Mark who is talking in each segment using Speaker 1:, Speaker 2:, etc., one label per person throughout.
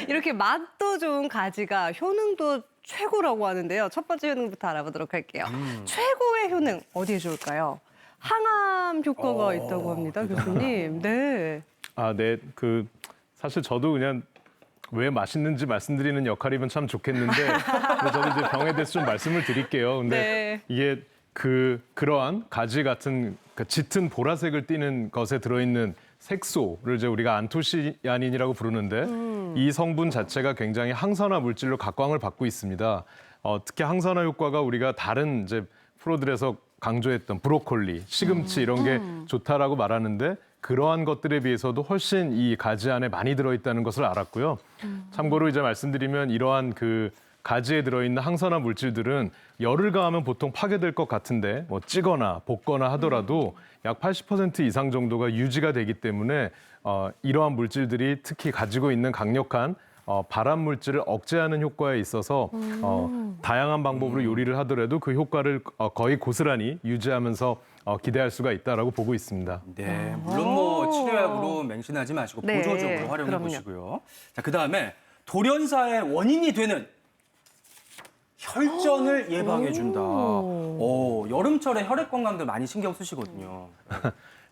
Speaker 1: 이렇게 맛도 좋은 가지가 효능도 최고라고 하는데요. 첫 번째 효능부터 알아보도록 할게요. 최고의 효능 어디에 좋을까요? 항암 효과가 있다고 합니다, 교수님. 네.
Speaker 2: 아, 네. 사실 저도 그냥 왜 맛있는지 말씀드리는 역할이면 참 좋겠는데 근데 저도 이제 병에 대해서 좀 말씀을 드릴게요. 근데
Speaker 1: 네.
Speaker 2: 이게 그러한 가지 같은 짙은 보라색을 띠는 것에 들어있는 색소를 이제 우리가 안토시아닌이라고 부르는데 이 성분 자체가 굉장히 항산화 물질로 각광을 받고 있습니다. 특히 항산화 효과가 우리가 다른 이제 프로들에서 강조했던 브로콜리, 시금치 이런 게 좋다라고 말하는데 그러한 것들에 비해서도 훨씬 이 가지 안에 많이 들어있다는 것을 알았고요. 참고로 이제 말씀드리면 이러한 가지에 들어있는 항산화 물질들은 열을 가하면 보통 파괴될 것 같은데 뭐 찌거나 볶거나 하더라도 약 80% 이상 정도가 유지가 되기 때문에 이러한 물질들이 특히 가지고 있는 강력한 발암 물질을 억제하는 효과에 있어서 다양한 방법으로 요리를 하더라도 그 효과를 거의 고스란히 유지하면서 기대할 수가 있다라고 보고 있습니다.
Speaker 3: 네, 물론 뭐 치료약으로 맹신하지 마시고
Speaker 1: 네,
Speaker 3: 보조적으로 활용해
Speaker 1: 그럼요.
Speaker 3: 보시고요. 자, 그다음에 돌연사의 원인이 되는 혈전을 예방해 준다. 여름철에 혈액 건강도 많이 신경 쓰시거든요.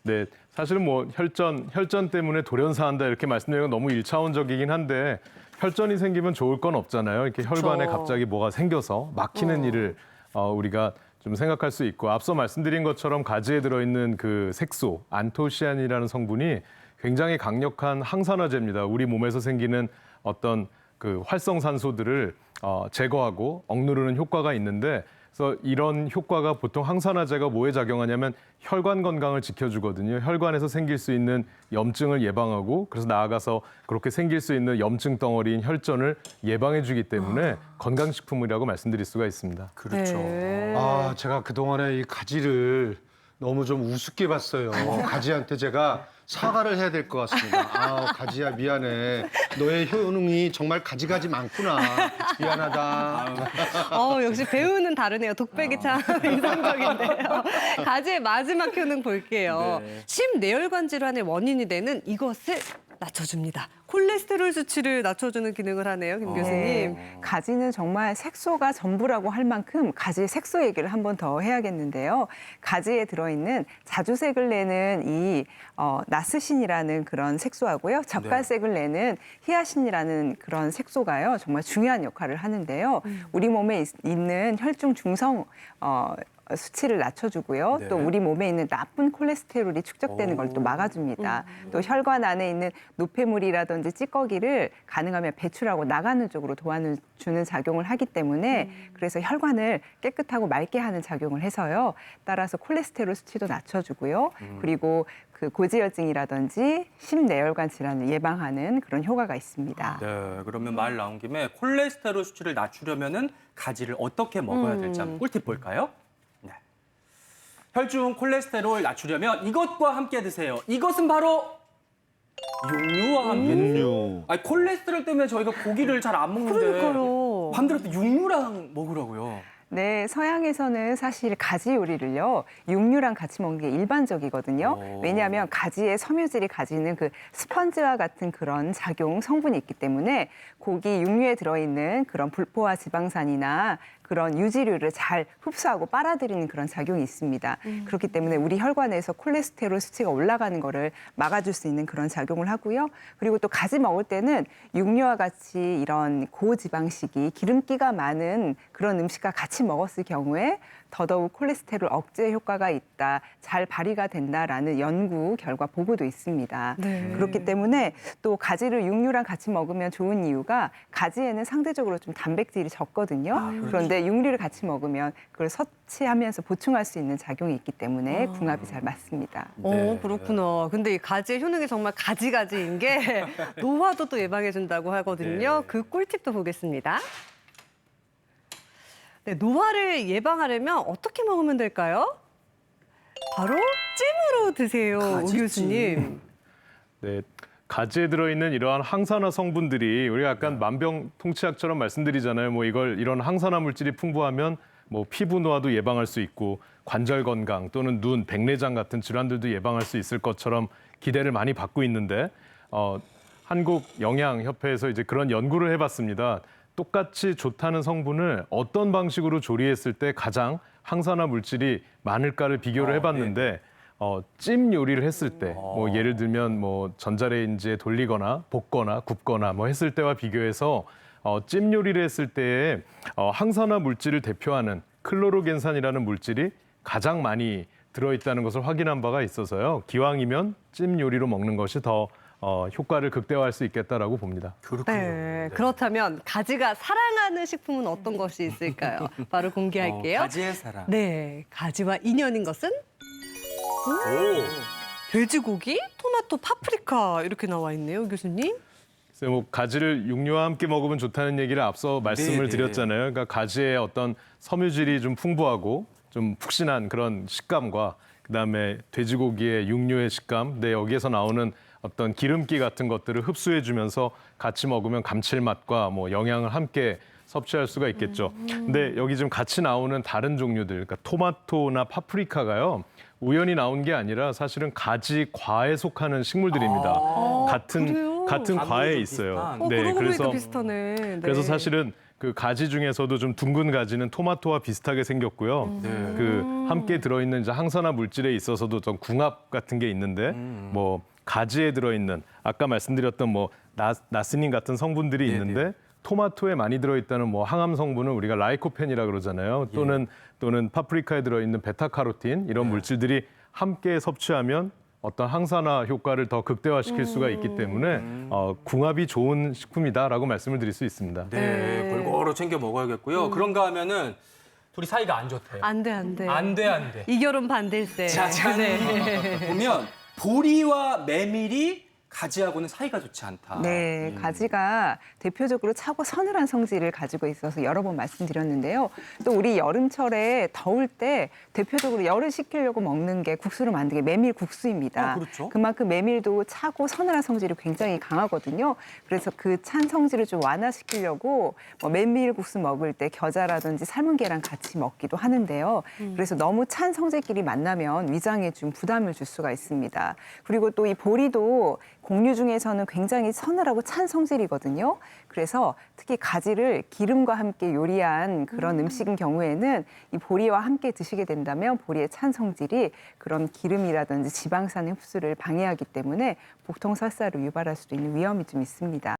Speaker 2: 네, 사실은 뭐 혈전 때문에 돌연사한다 이렇게 말씀드리는 건 너무 일차원적이긴 한데 혈전이 생기면 좋을 건 없잖아요. 이렇게 혈관에 갑자기 뭐가 생겨서 막히는 일을 우리가 좀 생각할 수 있고 앞서 말씀드린 것처럼 가지에 들어있는 그 색소, 안토시아닌이라는 성분이 굉장히 강력한 항산화제입니다. 우리 몸에서 생기는 어떤 활성산소들을 제거하고 억누르는 효과가 있는데 그래서 이런 효과가 보통 항산화제가 뭐에 작용하냐면 혈관 건강을 지켜주거든요. 혈관에서 생길 수 있는 염증을 예방하고 그래서 나아가서 그렇게 생길 수 있는 염증 덩어리인 혈전을 예방해주기 때문에 건강식품이라고 말씀드릴 수가 있습니다.
Speaker 3: 그렇죠.
Speaker 1: 네.
Speaker 4: 아, 제가 그동안에 이 가지를 너무 좀 우습게 봤어요. 가지한테 제가 사과를 해야 될 것 같습니다. 아, 가지야 미안해. 너의 효능이 정말 가지가지 많구나. 미안하다.
Speaker 1: 역시 배우는 다르네요. 독백이 참 인상적인데요. 가지의 마지막 효능 볼게요.
Speaker 3: 네.
Speaker 1: 심내혈관 질환의 원인이 되는 이것을 낮춰줍니다. 콜레스테롤 수치를 낮춰주는 기능을 하네요, 김 교수님.
Speaker 5: 가지는 정말 색소가 전부라고 할 만큼 가지 색소 얘기를 한 번 더 해야겠는데요. 가지에 들어있는 자주색을 내는 이 나스신이라는 그런 색소하고요. 젓갈색을 내는 히아신이라는 그런 색소가요. 정말 중요한 역할을 하는데요. 우리 몸에 있는 혈중 중성 수치를 낮춰주고요.
Speaker 3: 네.
Speaker 5: 또 우리 몸에 있는 나쁜 콜레스테롤이 축적되는 걸 또 막아줍니다. 또 혈관 안에 있는 노폐물이라든지 찌꺼기를 가능하면 배출하고 나가는 쪽으로 도와주는 작용을 하기 때문에 그래서 혈관을 깨끗하고 맑게 하는 작용을 해서요. 따라서 콜레스테롤 수치도 낮춰주고요. 그리고 그 고지혈증이라든지 심내혈관 질환을 예방하는 그런 효과가 있습니다.
Speaker 3: 네, 그러면 말 나온 김에 콜레스테롤 수치를 낮추려면은 가지를 어떻게 먹어야 될지 한번 꿀팁 볼까요? 네. 혈중 콜레스테롤 낮추려면 이것과 함께 드세요. 이것은 바로 육류와 함께 드세요. 아니, 콜레스테롤 때문에 저희가 고기를 잘 안 먹는데
Speaker 1: 그러니까요.
Speaker 3: 반대로 또 육류랑 먹으라고요.
Speaker 5: 네, 서양에서는 사실 가지 요리를요, 육류랑 같이 먹는 게 일반적이거든요. 왜냐하면 가지의 섬유질이 가지는 그 스펀지와 같은 그런 성분이 있기 때문에 고기, 육류에 들어있는 그런 불포화 지방산이나 그런 유지류를 잘 흡수하고 빨아들이는 그런 작용이 있습니다. 그렇기 때문에 우리 혈관에서 콜레스테롤 수치가 올라가는 거를 막아줄 수 있는 그런 작용을 하고요. 그리고 또 가지 먹을 때는 육류와 같이 이런 고지방식이 기름기가 많은 그런 음식과 같이 먹었을 경우에 더더욱 콜레스테롤 억제 효과가 있다, 잘 발휘가 된다라는 연구 결과 보고도 있습니다.
Speaker 1: 네.
Speaker 5: 그렇기 때문에 또 가지를 육류랑 같이 먹으면 좋은 이유가 가지에는 상대적으로 좀 단백질이 적거든요. 그런데 육류를 같이 먹으면 그걸 섭취하면서 보충할 수 있는 작용이 있기 때문에 궁합이 잘 맞습니다.
Speaker 1: 그렇구나. 근데 이 가지의 효능이 정말 가지가지인 게 노화도 또 예방해준다고 하거든요.
Speaker 3: 네.
Speaker 1: 그 꿀팁도 보겠습니다. 네, 노화를 예방하려면 어떻게 먹으면 될까요? 바로 찜으로 드세요, 오
Speaker 3: 가지찜.
Speaker 1: 교수님.
Speaker 2: 네, 가지에 들어있는 이러한 항산화 성분들이 우리가 약간 만병통치약처럼 말씀드리잖아요. 뭐 이런 항산화 물질이 풍부하면 뭐 피부 노화도 예방할 수 있고 관절 건강 또는 눈, 백내장 같은 질환들도 예방할 수 있을 것처럼 기대를 많이 받고 있는데 한국영양협회에서 이제 그런 연구를 해봤습니다. 똑같이 좋다는 성분을 어떤 방식으로 조리했을 때 가장 항산화 물질이 많을까를 비교를 해봤는데 찜 요리를 했을 때, 뭐 예를 들면 뭐 전자레인지에 돌리거나 볶거나 굽거나 뭐 했을 때와 비교해서 찜 요리를 했을 때에 항산화 물질을 대표하는 클로로겐산이라는 물질이 가장 많이 들어있다는 것을 확인한 바가 있어서요. 기왕이면 찜 요리로 먹는 것이 더 효과를 극대화할 수 있겠다라고 봅니다.
Speaker 1: 네, 그렇다면 가지가 사랑하는 식품은 어떤 것이 있을까요? 바로 공개할게요.
Speaker 3: 가지의 사랑.
Speaker 1: 네, 가지와 인연인 것은 돼지고기, 토마토, 파프리카 이렇게 나와 있네요, 교수님.
Speaker 2: 그래서 뭐 가지를 육류와 함께 먹으면 좋다는 얘기를 앞서 말씀을
Speaker 3: 네네.
Speaker 2: 드렸잖아요. 그러니까 가지의 어떤 섬유질이 좀 풍부하고 좀 푹신한 그런 식감과 그다음에 돼지고기의 육류의 식감, 근데 여기에서 나오는 어떤 기름기 같은 것들을 흡수해주면서 같이 먹으면 감칠맛과 뭐 영양을 함께 섭취할 수가 있겠죠. 근데 여기 지금 같이 나오는 다른 종류들, 그러니까 토마토나 파프리카가요. 우연히 나온 게 아니라 사실은 가지 과에 속하는 식물들입니다.
Speaker 1: 그래요?
Speaker 2: 같은 과에 있어요.
Speaker 3: 비슷한.
Speaker 1: 그러고 보니까 비슷하네. 네.
Speaker 2: 그래서 사실은 그 가지 중에서도 좀 둥근 가지는 토마토와 비슷하게 생겼고요. 그 함께 들어있는 이제 항산화 물질에 있어서도 좀 궁합 같은 게 있는데 뭐 가지에 들어있는 아까 말씀드렸던 뭐 나스닌 같은 성분들이
Speaker 3: 네네.
Speaker 2: 있는데 토마토에 많이 들어있다는 뭐 항암 성분은 우리가 라이코펜이라 그러잖아요. 또는 파프리카에 들어있는 베타카로틴 이런 물질들이 함께 섭취하면 어떤 항산화 효과를 더 극대화시킬 수가 있기 때문에 궁합이 좋은 식품이다라고 말씀을 드릴 수 있습니다.
Speaker 3: 네, 골고루 챙겨 먹어야겠고요. 그런가 하면은 둘이 사이가 안 좋대요.
Speaker 1: 안 돼, 안 돼.
Speaker 3: 안 돼, 안 돼.
Speaker 1: 이 결혼 반댈세.
Speaker 3: 짜잔.
Speaker 1: 네.
Speaker 3: 보면 보리와 메밀이 가지하고는 사이가 좋지 않다.
Speaker 5: 네, 가지가 대표적으로 차고 서늘한 성질을 가지고 있어서 여러 번 말씀드렸는데요. 또 우리 여름철에 더울 때 대표적으로 열을 식히려고 먹는 게 국수를 만든 게 메밀국수입니다.
Speaker 3: 그렇죠.
Speaker 5: 그만큼 메밀도 차고 서늘한 성질이 굉장히 강하거든요. 그래서 그 찬 성질을 좀 완화시키려고 뭐 메밀국수 먹을 때 겨자라든지 삶은 계란 같이 먹기도 하는데요. 그래서 너무 찬 성질끼리 만나면 위장에 좀 부담을 줄 수가 있습니다. 그리고 또 이 보리도 곡류 중에서는 굉장히 서늘하고 찬 성질이거든요. 그래서 특히 가지를 기름과 함께 요리한 그런 음식인 경우에는 이 보리와 함께 드시게 된다면 보리의 찬 성질이 그런 기름이라든지 지방산의 흡수를 방해하기 때문에 복통 설사를 유발할 수도 있는 위험이 좀 있습니다.